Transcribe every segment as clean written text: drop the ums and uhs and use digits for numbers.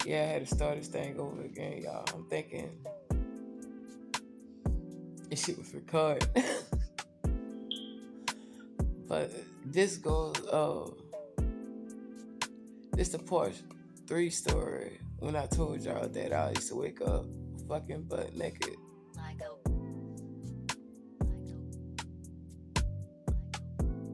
Yeah, I had to start this thing over again, y'all. I'm thinking this shit was recorded. But this goes, this the part 3 story when I told y'all that I used to wake up fucking butt naked.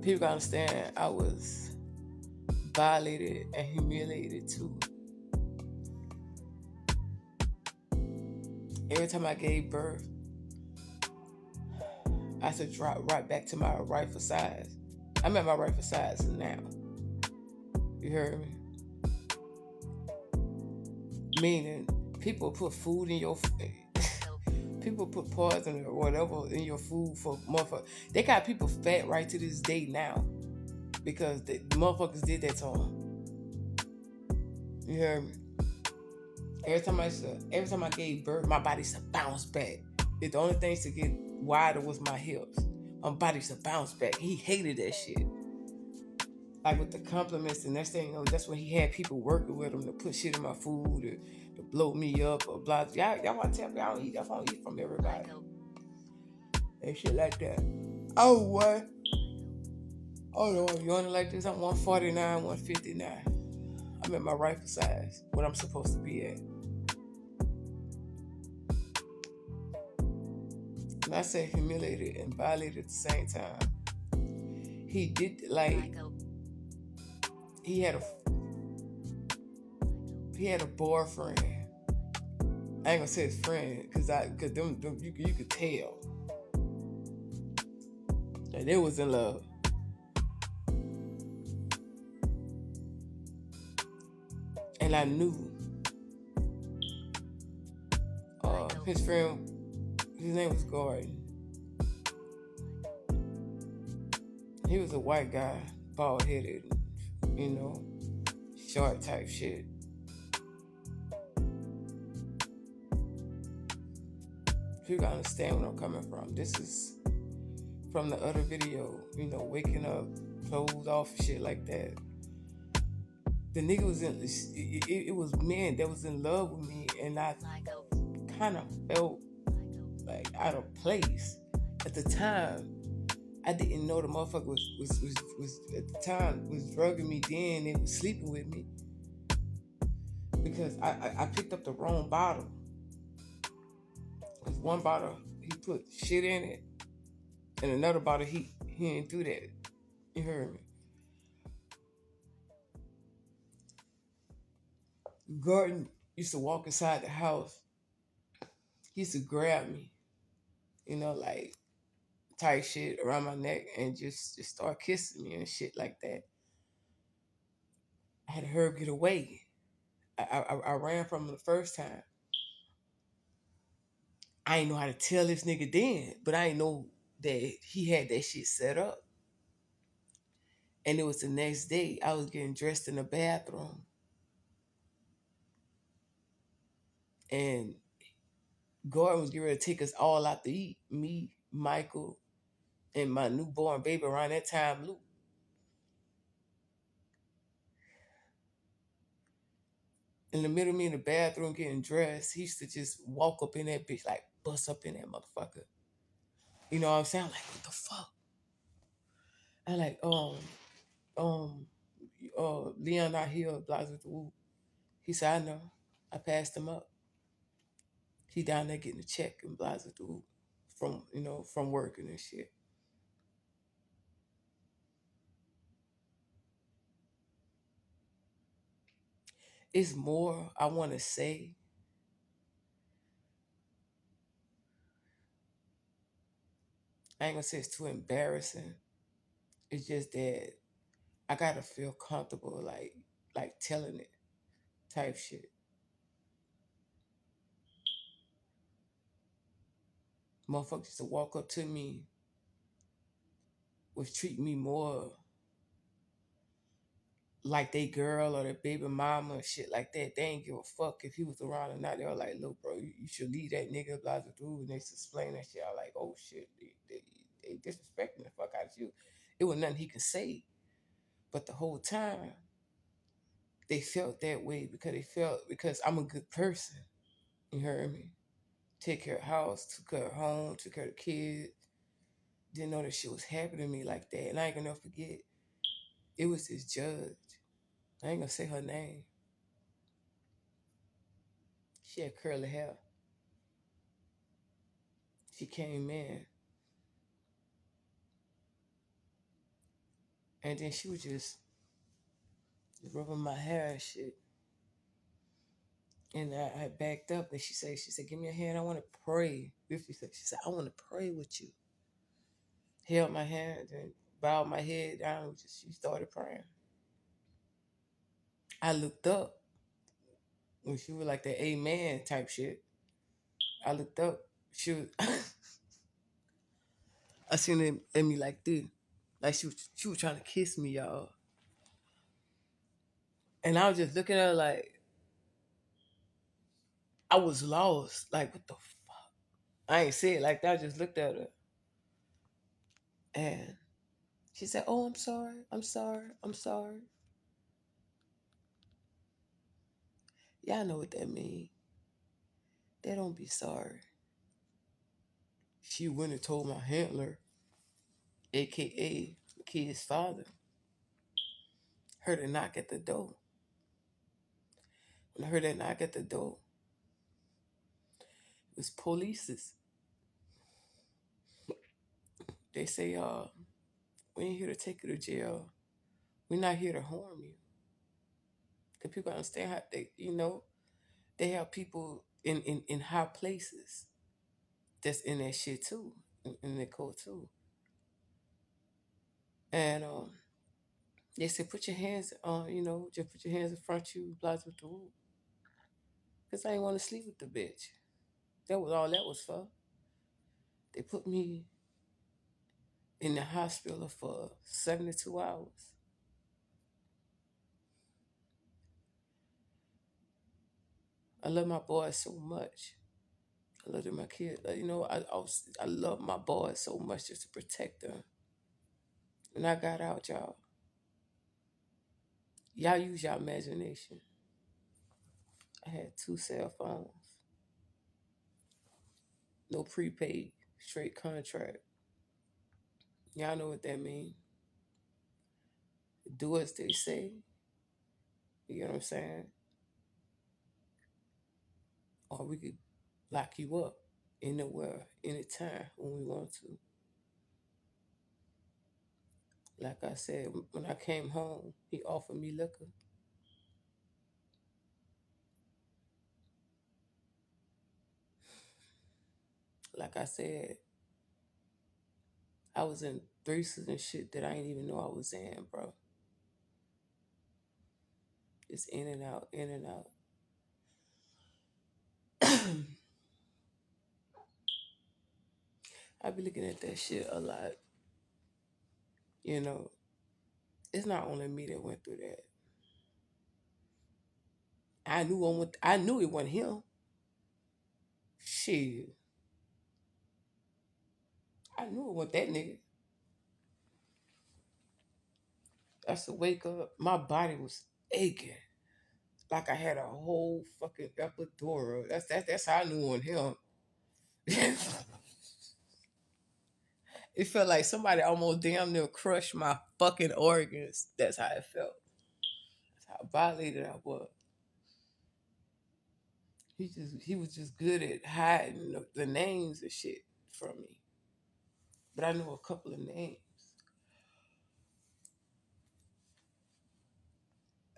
People gotta understand I was violated and humiliated too. Every time I gave birth, I had to drop right back to my rightful size. I'm at my rightful size now. You heard me? Meaning, people put food in your people put poison or whatever in your food for motherfuckers. They got people fat right to this day now because the motherfuckers did that to them. You heard me? Every time I gave birth, my body used to bounce back. The only thing to get wider was my hips. My body used to bounce back. He hated that shit. Like with the compliments and next thing you know, that's when he had people working with him to put shit in my food or to blow me up or blah. Y'all want to tell me I don't eat from everybody. And shit like that. Oh, what? Oh no, you only like this? I'm 149, 159. I'm at my rightful size, what I'm supposed to be at. And I said humiliated and violated at the same time. He did like he had a boyfriend. I ain't gonna say his friend, cause them you could tell that they was in love. And I knew his friend, his name was Gordon. He was a white guy, bald headed, you know, short type shit. You gotta understand where I'm coming from. This is from the other video, you know, waking up, clothes off, shit like that. The nigga was it was men that was in love with me, and I kind of felt like out of place. At the time, I didn't know the motherfucker was at the time was drugging me then and was sleeping with me because I picked up the wrong bottle. Cause one bottle he put shit in it, and another bottle he didn't do that. You heard me? Gordon used to walk inside the house. He used to grab me, you know, like tight shit around my neck and just start kissing me and shit like that. I had to hurry get away. I ran from him the first time. I ain't know how to tell this nigga then, but I ain't know that he had that shit set up. And it was the next day, I was getting dressed in the bathroom. And Gordon was getting ready to take us all out to eat. Me, Michael, and my newborn baby around that time, Luke. In the middle of me in the bathroom getting dressed, he used to just walk up in that bitch, like bust up in that motherfucker. You know what I'm saying? I'm like, what the fuck? I like, Leon not here, blah, blah, blah. He said, I know. I passed him up. He down there getting a check and blah, blah, blah, from, you know, from working and shit. It's more I want to say. I ain't gonna say it's too embarrassing. It's just that I gotta feel comfortable, like telling it, type shit. Motherfuckers used to walk up to me, was treating me more like they girl or their baby mama and shit like that. They ain't give a fuck if he was around or not. They were like, look, bro, you should leave that nigga, blah, blah, blah. And they explain that shit. I like, oh shit, they disrespecting the fuck out of you. It was nothing he could say. But the whole time, they felt that way because I'm a good person. You heard me? Take care of the house, took care of home, took care of the kids. Didn't know that shit was happening to me like that. And I ain't gonna never forget. It was this judge. I ain't gonna say her name. She had curly hair. She came in and then she was just rubbing my hair and shit. And I backed up and she said, give me a hand. I want to pray. She said, I want to pray with you. Held my hand and bowed my head down. She started praying. I looked up when she was like the amen type shit. I looked up. She was, I seen her at me like this. Like she was trying to kiss me, y'all. And I was just looking at her like, I was lost. Like, what the fuck? I ain't say it like that. I just looked at her. And she said, oh, I'm sorry. I'm sorry. I'm sorry. Y'all know what that mean. They don't be sorry. She went and told my handler, a.k.a. the kid's father, heard a knock at the door. When I heard that knock at the door, it was polices. They say, we ain't here to take you to jail. We're not here to harm you. Because people understand how they have people in high places that's in that shit too, in that court too. And they said, put your hands on, just put your hands in front of you, blocks with the rule. Because I didn't want to sleep with the bitch. That was all that was for. They put me in the hospital for 72 hours. I love my boy so much. I love my kid. I love my boy so much just to protect them. When I got out, y'all use your imagination. I had 2 cell phones, no prepaid, straight contract. Y'all know what that means. Do as they say. You know what I'm saying? Or we could lock you up anywhere, anytime when we want to. Like I said, when I came home, he offered me liquor. Like I said, I was in threesomes and shit that I didn't even know I was in, bro. Just in and out, in and out. I be looking at that shit a lot. You know, it's not only me that went through that. I knew it wasn't him. Shit. I knew it wasn't that nigga. That's to wake up. My body was aching. Like I had a whole fucking epidural. That's how I knew on him. It felt like somebody almost damn near crushed my fucking organs. That's how it felt. That's how violated I was. He was just good at hiding the names and shit from me. But I know a couple of names.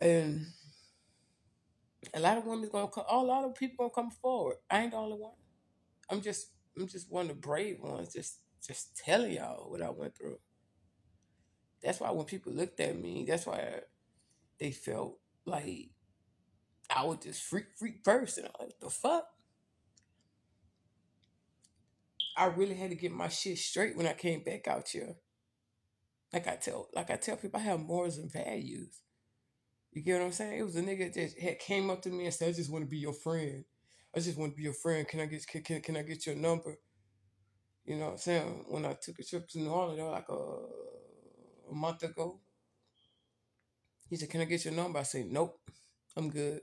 And a lot of women's gonna come, a lot of people gonna come forward. I ain't the only one. I'm just one of the brave ones, just telling y'all what I went through. That's why when people looked at me, that's why they felt like I was this freak person. I'm like, the fuck? I really had to get my shit straight when I came back out here. Like I tell people, I have morals and values. You get what I'm saying? It was a nigga that had came up to me and said, "I just want to be your friend. I just want to be your friend. Can I get your number?" You know what I'm saying? When I took a trip to New Orleans, like a month ago, he said, "Can I get your number?" I said, "Nope." I'm good.